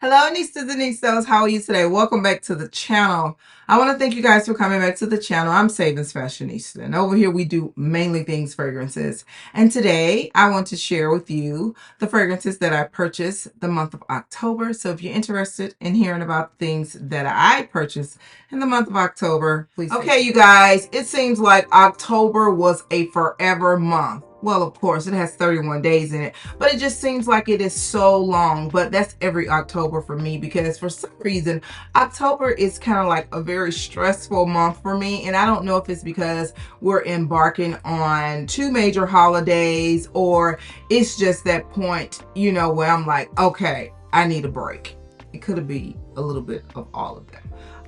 Hello, Nistas and Nistos. How are you today? Welcome back to the channel. I want to thank you guys for coming back to the channel. I'm SavingsFashionista, and over here we do mainly things fragrances. And today I want to share with you the fragrances that I purchased the month of October. So if you're interested in hearing about things that I purchased in the month of October, please. Okay, you guys, it seems like October was a forever month. Well, of course, it has 31 days in it, but it just seems like it is so long. But that's every October for me, because for some reason, October is kind of like a very stressful month for me. And I don't know if it's because we're embarking on two major holidays, or it's just that point, where I'm like, okay, I need a break. It could be a little bit of all of them.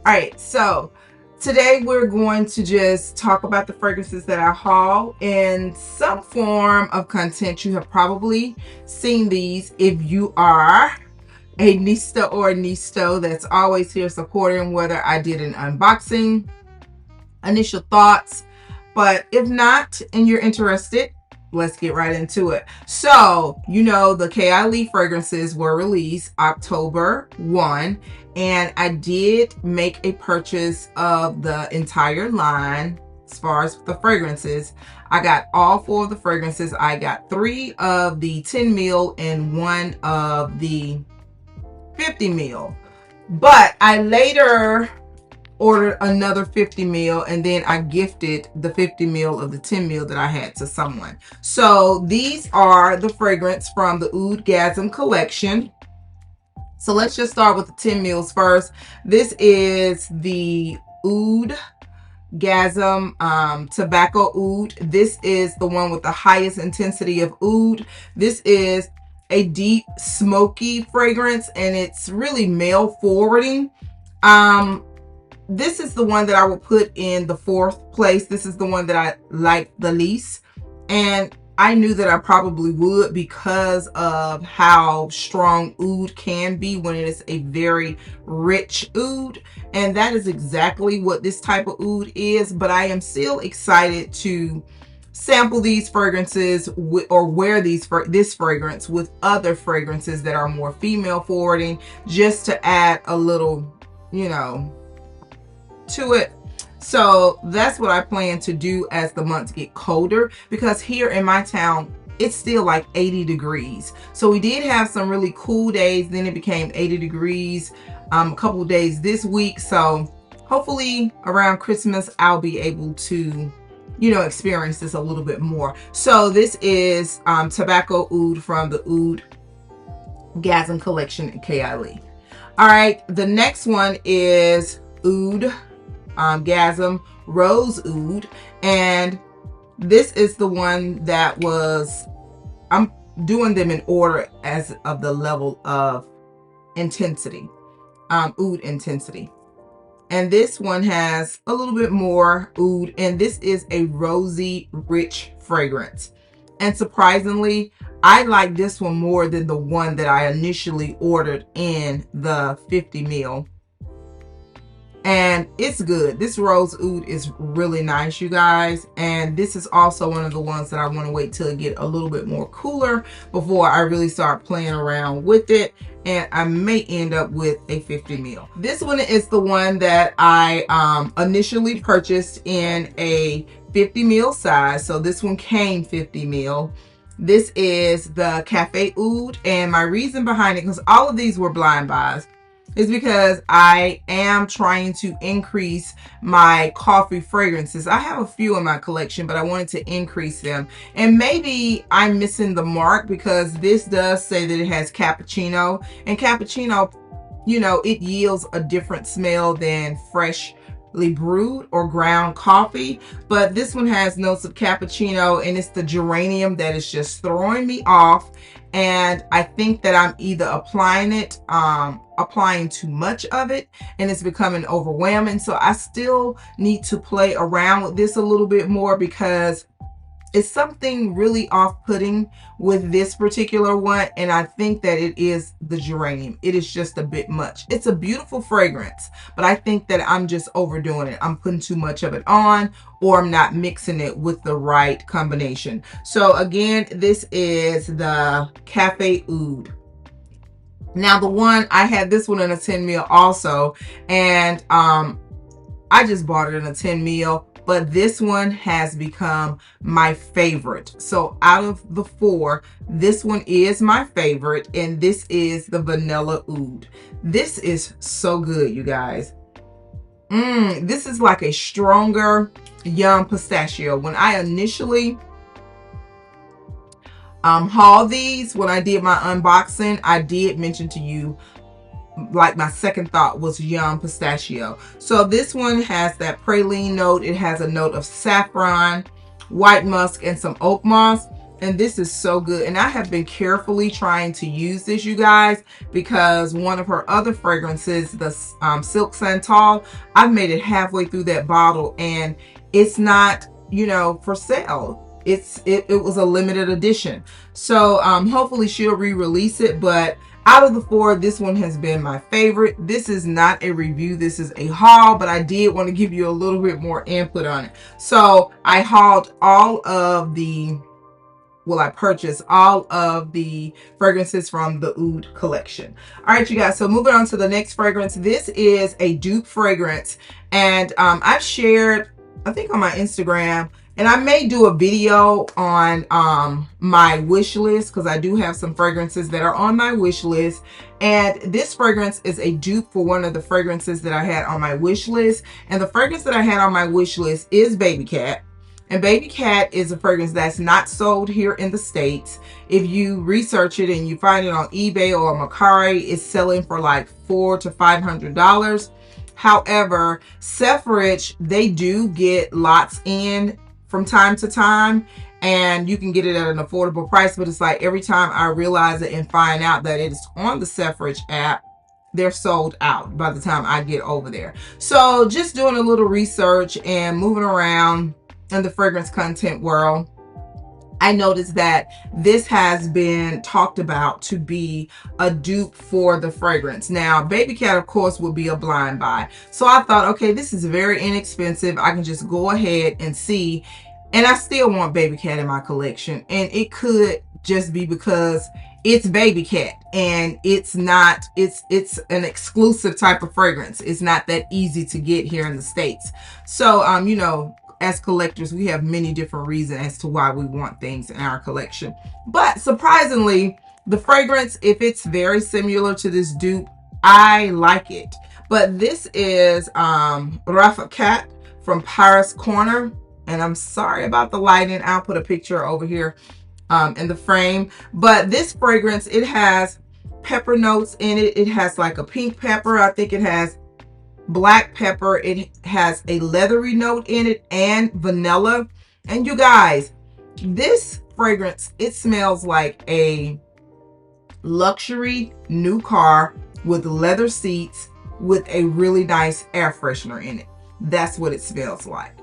All right, so today we're going to just talk about the fragrances that I haul in some form of content. You have probably seen these if you are a Nista or a Nisto that's always here supporting, whether I did an unboxing, initial thoughts. But if not, and you're interested, let's get right into it. So, the Kylie fragrances were released October 1, and I did make a purchase of the entire line as far as the fragrances. I got all 4 of the fragrances. I got 3 of the 10 ml and 1 of the 50 ml. But I later ordered another 50 ml, and then I gifted the 50 ml of the 10 ml that I had to someone. So these are the fragrance from the Oud Gasm collection. So let's just start with the 10 mls first. This is the Oud Gasm Tabacco Oud. This is the one with the highest intensity of oud. This is a deep smoky fragrance, and it's really male forwarding. This is the one that I will put in the 4th place. This is the one that I like the least, and I knew that I probably would because of how strong oud can be when it is a very rich oud, and that is exactly what this type of oud is. But I am still excited to sample these fragrances or wear this fragrance with other fragrances that are more female forwarding, just to add a little, to it. So that's what I plan to do as the months get colder, because here in my town it's still like 80 degrees. So we did have some really cool days, then it became 80 degrees a couple days this week. So hopefully around Christmas I'll be able to experience this a little bit more. So this is Tabacco Oud from the Oud Gasm collection at Kylie. All right, the next one is Oud Gasm Rose Oud, and this is the one that I'm doing them in order as of the level of intensity, oud intensity. And this one has a little bit more oud, and this is a rosy, rich fragrance. And surprisingly, I like this one more than the one that I initially ordered in the 50 ml. And it's good. This rose oud is really nice, you guys. And this is also one of the ones that I want to wait till it get a little bit more cooler before I really start playing around with it. And I may end up with a 50 ml. This one is the one that I initially purchased in a 50 ml size. So this one came 50 ml. This is the Café Oud, and my reason behind it, because all of these were blind buys, is because I am trying to increase my coffee fragrances. I have a few in my collection, but I wanted to increase them. And maybe I'm missing the mark, because this does say that it has cappuccino. And cappuccino, it yields a different smell than freshly brewed or ground coffee. But this one has notes of cappuccino, and it's the geranium that is just throwing me off. And I think that I'm either applying too much of it, and it's becoming overwhelming. So I still need to play around with this a little bit more, because it's something really off-putting with this particular one, and I think that it is the geranium. It is just a bit much. It's a beautiful fragrance, but I think that I'm just overdoing it. I'm putting too much of it on, or I'm not mixing it with the right combination. So again, this is the Café Oud. Now the one, I had this one in a 10 mil also, and I just bought it in a 10 mil, but this one has become my favorite. So out of the 4, this one is my favorite, and this is the Vanilla Oud. This is so good, you guys. This is like a stronger young pistachio. When I initially hauled these, when I did my unboxing, I did mention to you, like, my second thought was young pistachio. So this one has that praline note. It has a note of saffron, white musk, and some oak moss. And this is so good. And I have been carefully trying to use this, you guys, because one of her other fragrances, the Silk Santal, I've made it halfway through that bottle and it's not, you know, for sale. It was a limited edition. So hopefully she'll re-release it. But out of the 4, this one has been my favorite. This is not a review, this is a haul, but I did want to give you a little bit more input on it. So I hauled all of the, well, I purchased all of the fragrances from the Oud collection. All right, you guys, so moving on to the next fragrance. This is a dupe fragrance, and I've shared, I think on my Instagram, and I may do a video on my wish list, because I do have some fragrances that are on my wish list. And this fragrance is a dupe for one of the fragrances that I had on my wish list. And the fragrance that I had on my wish list is Baby Cat. And Baby Cat is a fragrance that's not sold here in the States. If you research it and you find it on eBay or Mercari, it's selling for like $400 to $500. However, Selfridge, they do get lots in from time to time, and you can get it at an affordable price. But it's like every time I realize it and find out that it's on the Selfridge app, they're sold out by the time I get over there. So just doing a little research and moving around in the fragrance content world, I noticed that this has been talked about to be a dupe for the fragrance. Now, Baby Cat, of course, would be a blind buy. So I thought, okay, this is very inexpensive. I can just go ahead and see. And I still want Baby Cat in my collection. And it could just be because it's Baby Cat and it's not, it's an exclusive type of fragrance. It's not that easy to get here in the States. So, you know, as collectors, we have many different reasons as to why we want things in our collection. But surprisingly, the fragrance, if it's very similar to this dupe, I like it. But this is Rifaaqat from Paris Cornor. And I'm sorry about the lighting. I'll put a picture over here in the frame. But this fragrance, it has pepper notes in it. It has like a pink pepper. I think it has black pepper. It has a leathery note in it and vanilla. And you guys, this fragrance, it smells like a luxury new car with leather seats with a really nice air freshener in it. That's what it smells like.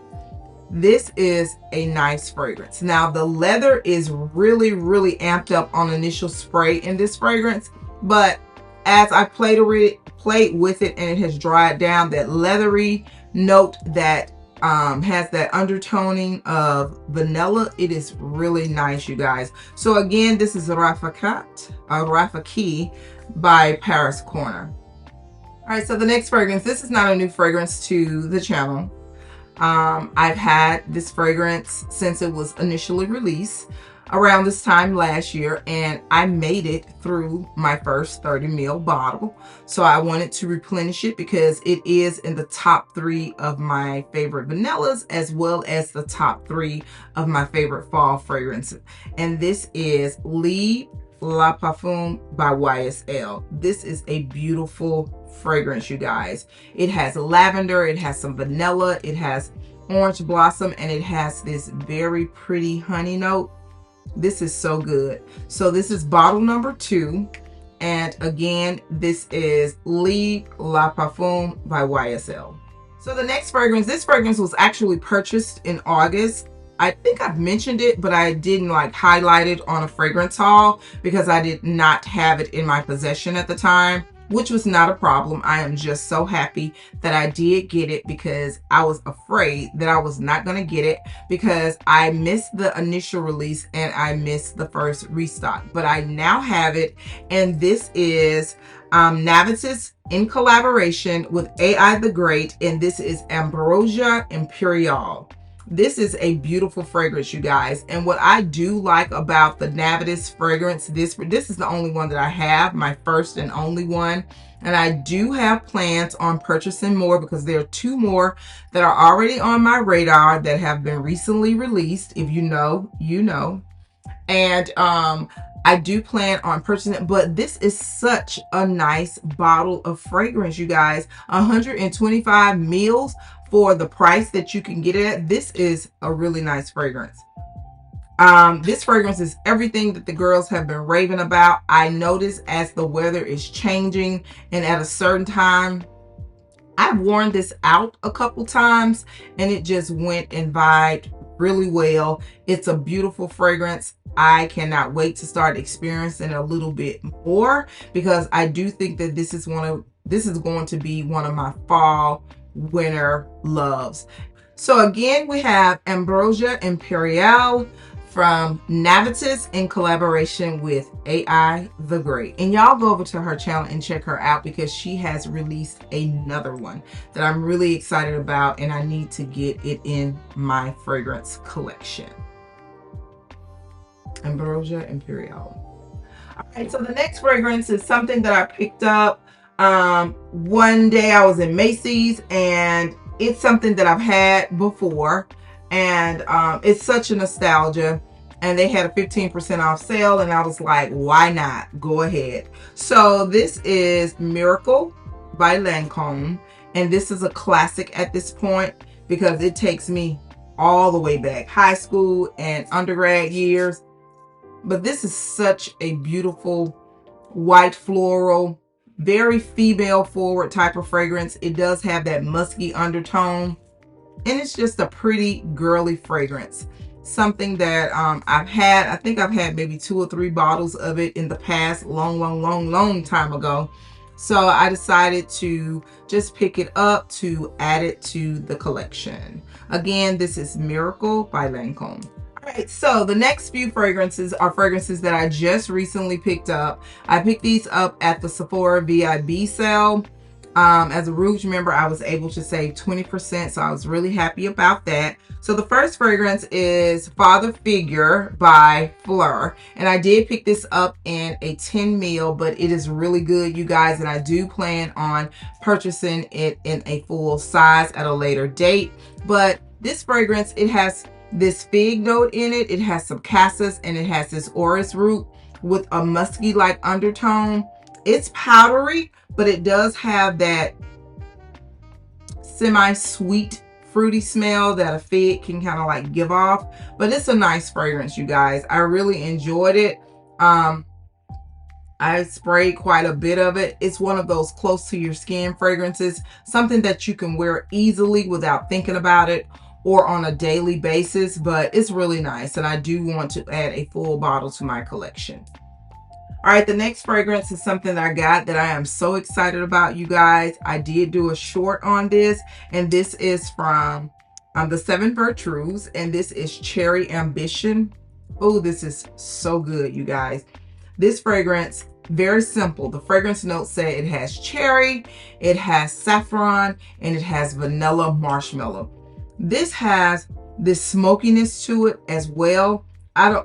This is a nice fragrance. Now the leather is really, really amped up on initial spray in this fragrance, but as I played with it and it has dried down, that leathery note that has that undertoning of vanilla, it is really nice, you guys. So again, this is Rifaaqat by Paris Cornor. All right, so the next fragrance, this is not a new fragrance to the channel. I've had this fragrance since it was initially released around this time last year, and I made it through my first 30 ml bottle. So I wanted to replenish it because it is in the top 3 of my favorite vanillas, as well as the top 3 of my favorite fall fragrances. And this is Libre La Parfum by YSL. This is a beautiful fragrance, you guys. It has lavender, it has some vanilla, it has orange blossom, and it has this very pretty honey note. This is so good. So this is bottle number 2. And again, this is Libre La Parfum by YSL. So the next fragrance, this fragrance was actually purchased in August. I think I've mentioned it, but I didn't like highlight it on a fragrance haul because I did not have it in my possession at the time. which was not a problem. I am just so happy that I did get it because I was afraid that I was not going to get it because I missed the initial release and I missed the first restock. But I now have it, and this is Navitus in collaboration with AI the Great, and this is Ambrosia Imperiale. This is a beautiful fragrance, you guys. And what I do like about the Navitus fragrance, this is the only one that I have, my first and only one. And I do have plans on purchasing more because there are 2 more that are already on my radar that have been recently released. If you know, you know. And I do plan on purchasing it, but this is such a nice bottle of fragrance, you guys. 125 mils for the price that you can get it at. This is a really nice fragrance. This fragrance is everything that the girls have been raving about. I notice as the weather is changing and at a certain time, I've worn this out a couple times and it just went and vibed really well. It's a beautiful fragrance. I cannot wait to start experiencing a little bit more because I do think that this is going to be one of my fall winter loves. So again, we have Ambrosia Imperiale from Navitus in collaboration with AI the Great. And y'all go over to her channel and check her out because she has released another one that I'm really excited about, and I need to get it in my fragrance collection. Ambrosia Imperiale. All right, so the next fragrance is something that I picked up one day. I was in Macy's, and it's something that I've had before, and it's such a nostalgia, and they had a 15% off sale, and I was like, why not? Go ahead. So this is Miracle by Lancome, and this is a classic at this point because it takes me all the way back, high school and undergrad years. But this is such a beautiful white floral, very female forward type of fragrance. It does have that musky undertone, and it's just a pretty girly fragrance. Something that I think I've had maybe 2 or 3 bottles of it in the past, long time ago. So I decided to just pick it up to add it to the collection. Again, this is Miracle by Lancome. Alright, so the next few fragrances are fragrances that I just recently picked up. I picked these up at the Sephora VIB sale. As a Rouge member, I was able to save 20%, so I was really happy about that. So the first fragrance is Father Figure by Phlur, and I did pick this up in a 10 ml, but it is really good, you guys, and I do plan on purchasing it in a full size at a later date. But this fragrance, it has this fig note in it, it has some cassis, and it has this orris root with a musky like undertone. It's powdery, but it does have that semi-sweet fruity smell that a fig can kind of like give off. But it's a nice fragrance, you guys. I really enjoyed it. I sprayed quite a bit of it. It's one of those close to your skin fragrances, something that you can wear easily without thinking about it or on a daily basis, but it's really nice, and I do want to add a full bottle to my collection. All right, the next fragrance is something that I got that I am so excited about, you guys. I did do a short on this, and this is from the 7 Virtues, and this is Cherry Ambition. Oh, this is so good, you guys. This fragrance, very simple. The fragrance notes say it has cherry, it has saffron, and it has vanilla marshmallow. This has this smokiness to it as well.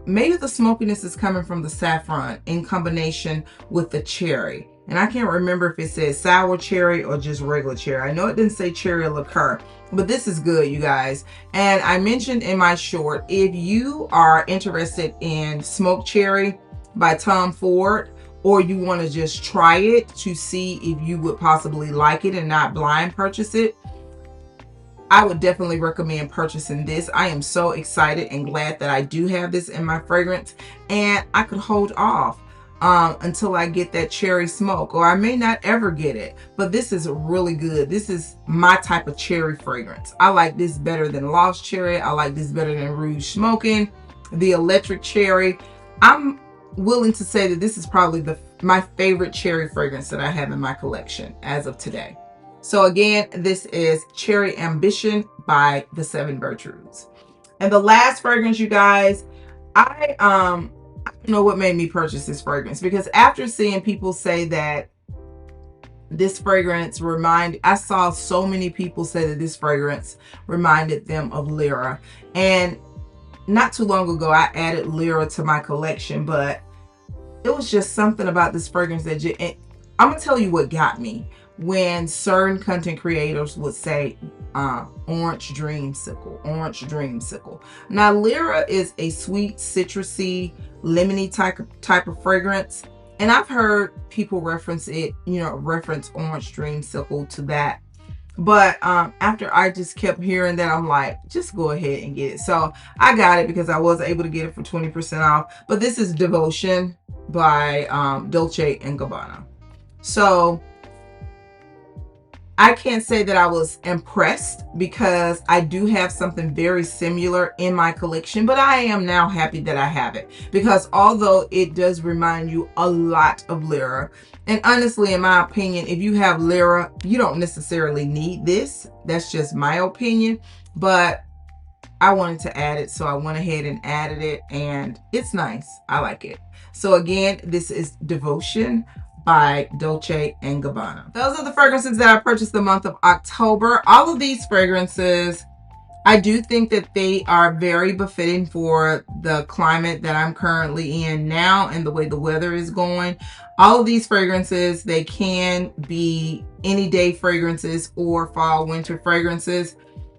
Maybe the smokiness is coming from the saffron in combination with the cherry. And I can't remember if it says sour cherry or just regular cherry. I know it didn't say cherry liqueur, but this is good, you guys. And I mentioned in my short, if you are interested in smoked cherry by Tom Ford, or you want to just try it to see if you would possibly like it and not blind purchase it, I would definitely recommend purchasing this. I am so excited and glad that I do have this in my fragrance, and I could hold off until I get that cherry smoke, or I may not ever get it, but this is really good. This is my type of cherry fragrance. I like this better than Lost Cherry. I like this better than Rouge Smoking, the Electric Cherry. I'm willing to say that this is probably my favorite cherry fragrance that I have in my collection as of today. So again, this is Cherry Ambition by the Seven Virtues. And the last fragrance, you guys, I don't know what made me purchase this fragrance, because after seeing people say that this fragrance I saw so many people say that this fragrance reminded them of Lyra. And not too long ago, I added Lyra to my collection, but it was just something about this fragrance that I'm gonna tell you what got me. When certain content creators would say orange dreamsicle, orange dreamsicle. Now Lyra is a sweet, citrusy, lemony type of fragrance, and I've heard people reference it, reference orange dreamsicle to that. But after I just kept hearing that, I'm like, just go ahead and get it. So I got it because I was able to get it for 20% off. But this is Devotion by Dolce & Gabbana. So I can't say that I was impressed, because I do have something very similar in my collection, but I am now happy that I have it, because although it does remind you a lot of Lyra, and honestly, in my opinion, if you have Lyra, you don't necessarily need this. That's just my opinion, but I wanted to add it, so I went ahead and added it, and it's nice. I like it. So again, this is Devotion by Dolce & Gabbana. Those are the fragrances that I purchased the month of October. All of these fragrances, I do think that they are very befitting for the climate that I'm currently in now and the way the weather is going. All of these fragrances, they can be any day fragrances or fall winter fragrances.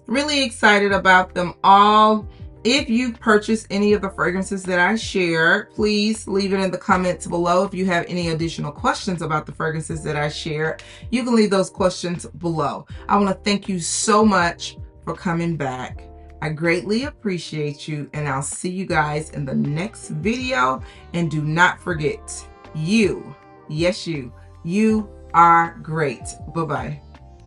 Really excited about them all. If you purchased any of the fragrances that I shared, please leave it in the comments below. If you have any additional questions about the fragrances that I shared, you can leave those questions below. I want to thank you so much for coming back. I greatly appreciate you, and I'll see you guys in the next video. And do not forget, you, yes you are great. Bye-bye.